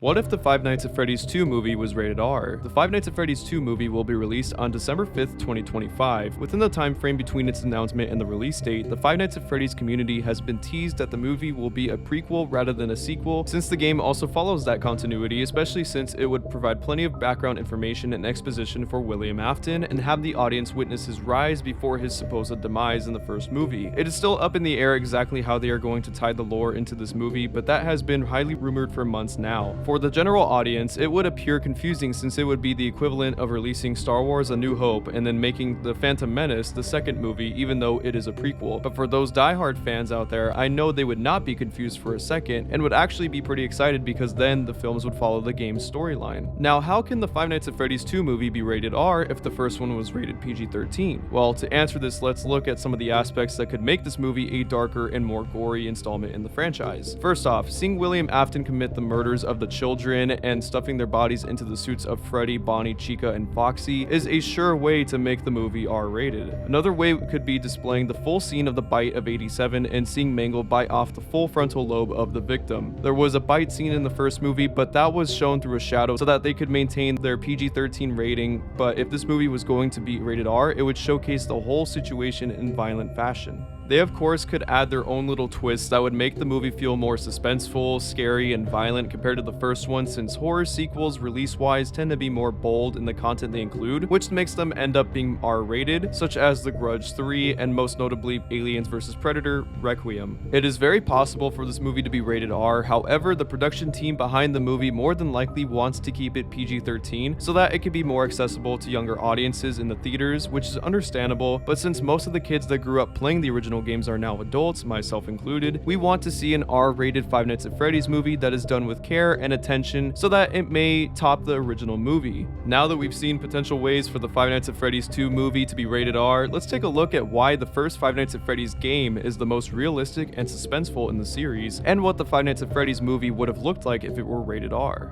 What if the Five Nights at Freddy's 2 movie was rated R? The Five Nights at Freddy's 2 movie will be released on December 5th, 2025. Within the time frame between its announcement and the release date, the Five Nights at Freddy's community has been teased that the movie will be a prequel rather than a sequel, since the game also follows that continuity, especially since it would provide plenty of background information and exposition for William Afton and have the audience witness his rise before his supposed demise in the first movie. It is still up in the air exactly how they are going to tie the lore into this movie, but that has been highly rumored for months now. For the general audience, it would appear confusing since it would be the equivalent of releasing Star Wars: A New Hope and then making The Phantom Menace the second movie, even though it is a prequel. But for those diehard fans out there, I know they would not be confused for a second and would actually be pretty excited because then the films would follow the game's storyline. Now, how can the Five Nights at Freddy's 2 movie be rated R if the first one was rated PG-13? Well, to answer this, let's look at some of the aspects that could make this movie a darker and more gory installment in the franchise. First off, seeing William Afton commit the murders of the children and stuffing their bodies into the suits of Freddy, Bonnie, Chica, and Foxy is a sure way to make the movie R-rated. Another way could be displaying the full scene of the bite of 87 and seeing Mangle bite off the full frontal lobe of the victim. There was a bite scene in the first movie, but that was shown through a shadow so that they could maintain their PG-13 rating, but if this movie was going to be rated R, it would showcase the whole situation in violent fashion. They of course could add their own little twists that would make the movie feel more suspenseful, scary, and violent compared to the first one, since horror sequels release-wise tend to be more bold in the content they include, which makes them end up being R-rated, such as The Grudge 3 and most notably Aliens vs Predator: Requiem. It is very possible for this movie to be rated R, however, the production team behind the movie more than likely wants to keep it PG-13 so that it could be more accessible to younger audiences in the theaters, which is understandable, but since most of the kids that grew up playing the original games are now adults, myself included, we want to see an R-rated Five Nights at Freddy's movie that is done with care and attention so that it may top the original movie. Now that we've seen potential ways for the Five Nights at Freddy's 2 movie to be rated R, let's take a look at why the first Five Nights at Freddy's game is the most realistic and suspenseful in the series, and what the Five Nights at Freddy's movie would have looked like if it were rated R.